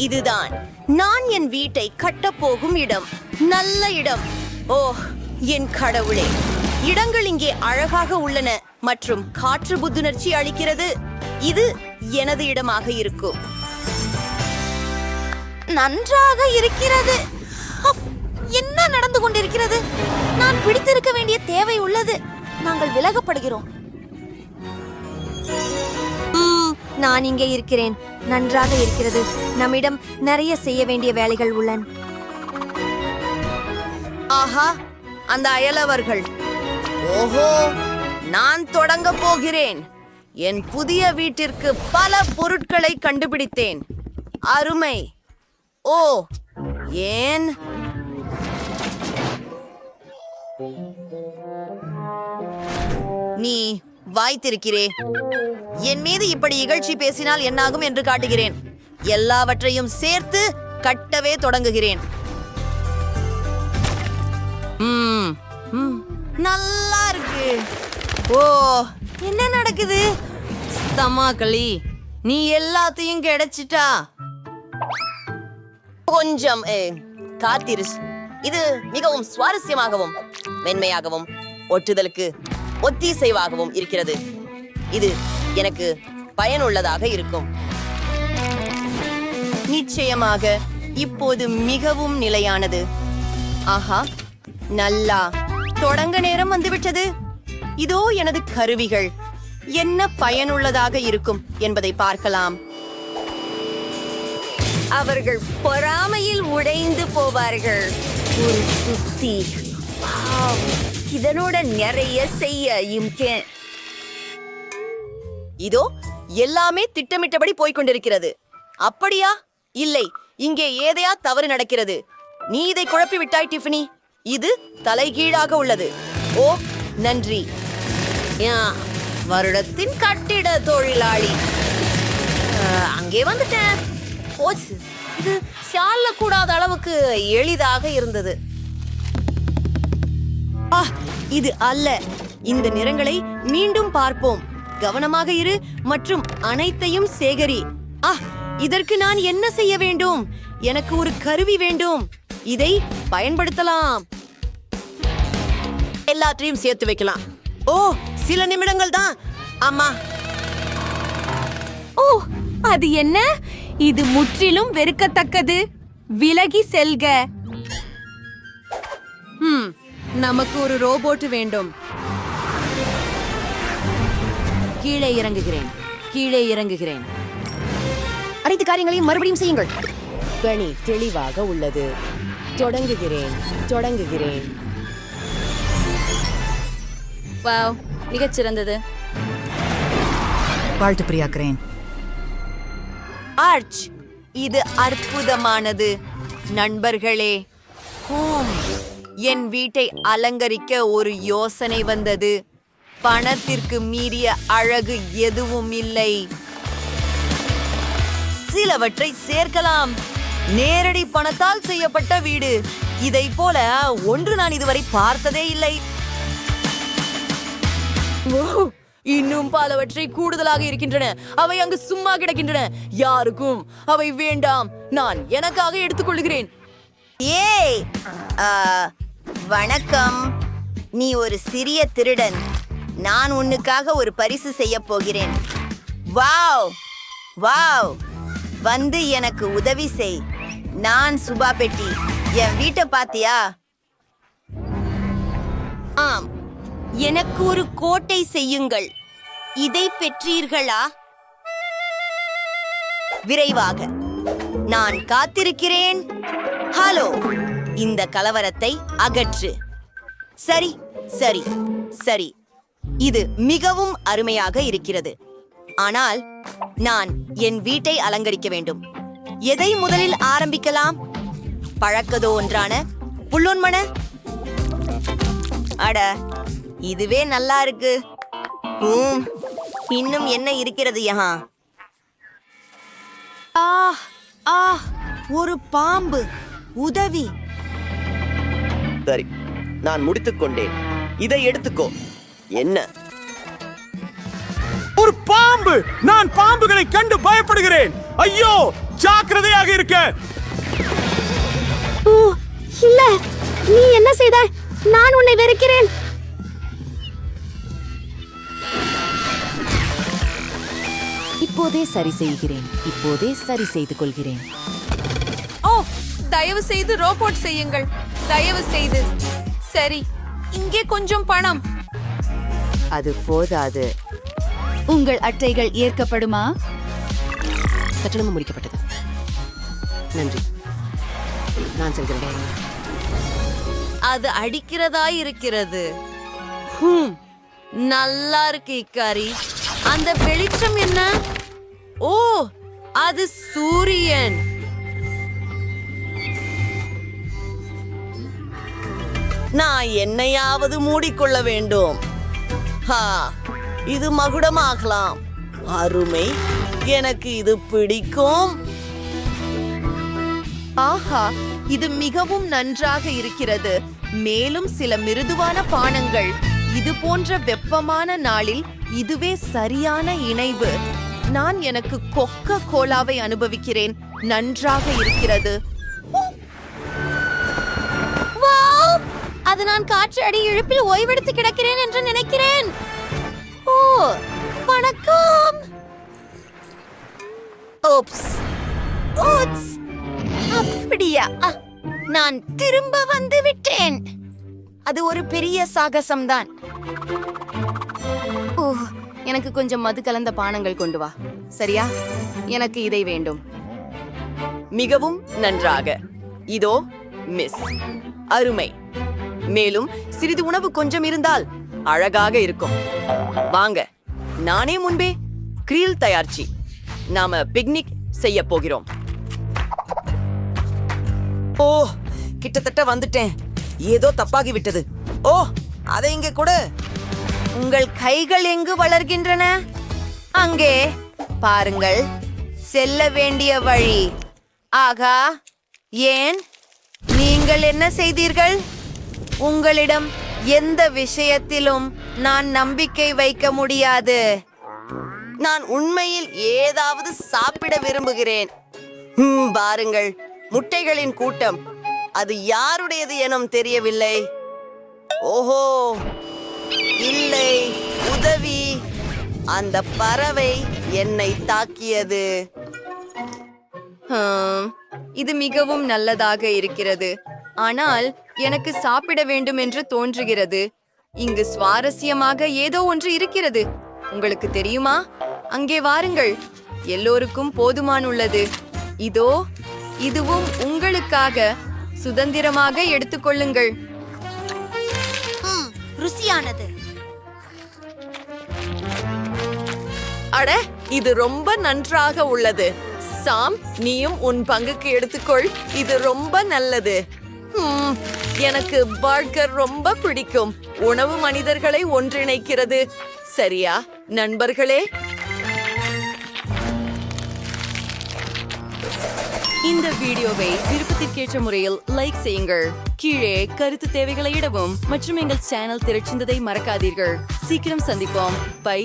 இதுதான் நான் என் வீட்டை கட்டப்போகும் இடம். நல்ல இடம். ஓ என் கடவுளே, இடங்கள் இங்கே அழகாக உள்ளன மற்றும் காற்று புத்துணர்ச்சி அளிக்கிறது. இது எனது இடமாக இருக்கும். நன்றாக இருக்கிறது. என்ன நடந்து கொண்டிருக்கிறது? நான் பிடித்திருக்க வேண்டிய தேவை உள்ளது. நாங்கள் விலகப்படுகிறோம். நான் இங்கே இருக்கிறேன். நன்றாக இருக்கிறது. நம்மிடம் நிறைய செய்ய வேண்டிய வேலைகள் உள்ளன. ஆஹா, அந்த அயலவர்கள். ஓஹோ, நான் தொடங்க போகிறேன். என் புதிய வீட்டிற்கு பல பொருட்களை கண்டுபிடித்தேன். அருமை. ஓ, ஏன் நீ வாய்த்திருக்கிறே? என் மீது இப்படி இகழ்ச்சி பேசினால் என்னாகும் என்று காட்டுகிறேன். எல்லாவற்றையும் சேர்த்து கட்டவே தொடங்குகிறேன். நல்லா இருக்கு. ஓ, என்ன நடக்குது? ஸ்தமாக்களி, நீ எல்லாத்தையும் கிடைச்சிட்டா? கொஞ்சம் காத்திரு. இது மிகவும் சுவாரஸ்யமாகவும் மென்மையாகவும் ஒட்டுதலுக்கு ஒத்திசைவாகவும் இருக்கிறது. இது எனக்கு பயனுள்ளதாக இருக்கும். நிச்சயமாக இப்போது மிகவும் நிலையானது. ஆஹா, நல்லா தொடங்க நேரம் வந்துவிட்டது. இதோ எனது கருவிகள். என்ன பயனுள்ளதாக இருக்கும் என்பதை பார்க்கலாம். அவர்கள் பொறாமையில் உடைந்து போவார்கள். ஒரு சுத்தி. இதனுடன் நிறைய செய்ய. இதோ எல்லாமே திட்டமிட்டபடி போய்கொண்டிருக்கிறது. அப்படியா? இல்லை, இங்கே ஏதையா தவறு நடக்கிறது. நீ இதை குழப்பி விட்டாய் டிஃபனி. இது தலைகீழாக உள்ளது. ஓ நன்றி. வருடத்தின் கட்டிட தொழிலாளி. அங்கே வந்துட்டேன். போச்சு. இது சால கூடாத அளவுக்கு எளிதாக இருந்தது. இது அல்ல. இந்த நிறங்களை மீண்டும் பார்ப்போம். கவனமாக இரு மற்றும் அனைத்தையும் சேகரி. இதற்கு நான் என்ன செய்ய வேண்டும்? எனக்கு ஒரு கருவி வேண்டும். இதை பயன்படுத்தலாம். எல்லாத்தையும் சேர்த்து வைக்கலாம். ஓ, சில நிமிடங்கள் தான். ஆமா. ஓ, அது என்ன? இது முற்றிலும் வெறுக்கத்தக்கது. விலகி செல்க. நமக்கு ஒரு ரோபோட் வேண்டும். கீழே இறங்குகிறேன். அனைத்து காரியங்களையும் மறுபடியும் செய்யுங்கள். கணி தெளிவாக உள்ளது. தொடங்குகிறேன். வாவ், மிகச்சிறந்தது. வாழ்த்து பிரியாக்கிறேன். ஆர்ச், இது அற்புதமானது. நண்பர்களே, என் வீட்டை அலங்கரிக்க ஒரு யோசனை வந்தது. பணத்திற்கு மீறிய அழகு எதுவும் இல்லை. சிலவற்றை சேர்க்கலாம். நேரடி பணத்தால் செய்யப்பட்ட வீடு. இதை போல ஒன்று நான் இதுவரை பார்த்ததே இல்லை. இன்னும் பலவற்றை கூடுதலாக இருக்கின்றன. அவை அங்கு சும்மா கிடக்கின்றன. யாருக்கும் அவை வேண்டாம். நான் எனக்காக எடுத்துக்கொள்கிறேன். ஏய், வணக்கம். நீ ஒரு சிறிய திருடன். நான் உன்னுக்காக ஒரு பரிசு செய்ய போகிறேன். வாவ், வந்து எனக்கு உதவி செய். நான் சுபா பெட்டி. என் வீட்டை பாத்தியா? ஆம், எனக்கு ஒரு கோட்டை செய்யுங்கள். இதை பெற்றீர்களா? விரைவாக. நான் காத்திருக்கிறேன். ஹலோ, இந்த கலவரத்தை அகற்று. சரி. இது மிகவும் அருமையாக இருக்கிறது. ஆனால் நான் என் வீட்டை அலங்கரிக்க வேண்டும். எதை முதலில் ஆரம்பிக்கலாம்? பழக்கதோ ஒன்றான புல்லொன்மன. அட, இதுவே நல்லா இருக்கு. இன்னும் என்ன இருக்கிறது? ஒரு பாம்பு. உதவி. சரி, நான் முடித்துக் கொண்டேன். இதை எடுத்துக்கோ. என்ன? ஒரு பாம்பு! நான் பாம்புகளை கண்டு பயப்படுகிறேன். ஐயோ, ஜாக்கிரதையாக இருக்க. ஓ இல்ல, நீ என்ன செய்தாய்? நான் உன்னை வெறுக்கிறேன். இப்போதே சரி செய்கிறேன். இப்போதே சரி செய்து கொள்கிறேன். ஓ, தயவு செய்து ரோபோட் செய்யுங்கள். தயவு செய்து. சரி, இங்கே கொஞ்சம் பணம். அது போதாது. உங்கள் அட்டைகள் ஏற்கப்படுமா? கட்டணமும் முடிக்கப்பட்டது. நன்றி. நான் செல்கிறேன். அது அடிக்கிறதா இருக்கிறது. நல்லா இருக்கு இக்காரி. அந்த வெளிச்சம் என்ன? ஓ, அது சூரியன். நான் என்னையாவது மூடிக்கொள்ள வேண்டும். இது மகுடமாகலாம். அருமை, எனக்கு இது பிடிக்கும். ஆஹா, இது மிகவும் நன்றாக இருக்கிறது. மேலும் சில மிருதுவான பானங்கள். இது போன்ற வெப்பமான நாளில் இதுவே சரியான இணைவு. நான் எனக்கு கொக்கோ கோலாவை அனுபவிக்கிறேன். நன்றாக இருக்கிறது. அது நான் காற்று அடி இழுப்பில் ஓய்வெடுத்து கிடக்கிறேன் என்று நினைக்கிறேன். ஓ வணக்கம். ஓப்ஸ். ஓட்ஸ். அப்படியா? நான் திரும்ப வந்து விட்டேன். அது ஒரு பெரிய சாகசம்தான். ஓ, எனக்கு கொஞ்சம் மது கலந்த பானங்கள் கொண்டு வா. சரியா? எனக்கு இதை வேண்டும். மிகவும் நன்றாக. இதோ மிஸ். அருமை. மேலும் சிறிது உணவு கொஞ்சம் இருந்தால் அழகாக இருக்கும். வாங்க, நானே முன்பே கிரில் தயாரிச்சி. நாம பிக்னிக் செய்ய போகிறோம். ஓ, கிட்டத்தட்ட வந்துட்டேன். ஏதோ தப்பாகி விட்டது. ஓ, அதை இங்கே கொடு. உங்கள் கைகள் எங்கு வளர்கின்றன? அங்கே பாருங்கள். செல்ல வேண்டிய வழி. ஆகா, ஏன்? நீங்கள் என்ன செய்தீர்கள்? உங்களிடம் எந்த விஷயத்திலும் நான் நம்பிக்கை வைக்க முடியாது. நான் உண்மையில் ஏதாவது சாப்பிட விரும்புகிறேன். பாருங்கள், முட்டைகளின் கூட்டம். அது யாருடையது எனும் தெரியவில்லை. ஓஹோ, இல்லை, உதவி. அந்த பறவை என்னை தாக்கியது. இது மிகவும் நல்லதாக இருக்கிறது. ஆனால் எனக்கு சாப்பிட வேண்டும் என்று தோன்றுகிறது. இங்கு சுவாரஸ்யமாக ஏதோ ஒன்று இருக்கிறது. உங்களுக்கு தெரியுமா? அங்கே வாருங்கள். எல்லோருக்கும் போதுமானுள்ளது. இதோ, இதுவும் உங்களுக்காக. சுதந்திரமாக எடுத்துக்கொள்ளுங்கள். ருசியானது. அட, இது ரொம்ப நன்றாக உள்ளது. சாம், நீயும் உன் பங்குக்கு எடுத்துக்கொள். இது ரொம்ப நல்லது. எனக்கு பர்கர் ரொம்ப பிடிக்கும். உணவு மனிதர்களை ஒன்றிணைக்கிறது. சரியா நண்பர்களே? இந்த வீடியோவை விருப்பத்திற்கேற்ற முறையில் லைக் செய்யுங்கள். கீழே கருத்து தேவைகளை இடவும் மற்றும் எங்கள் சேனல் திரட்சிந்ததை மறக்காதீர்கள். சீக்கிரம் சந்திப்போம். பை.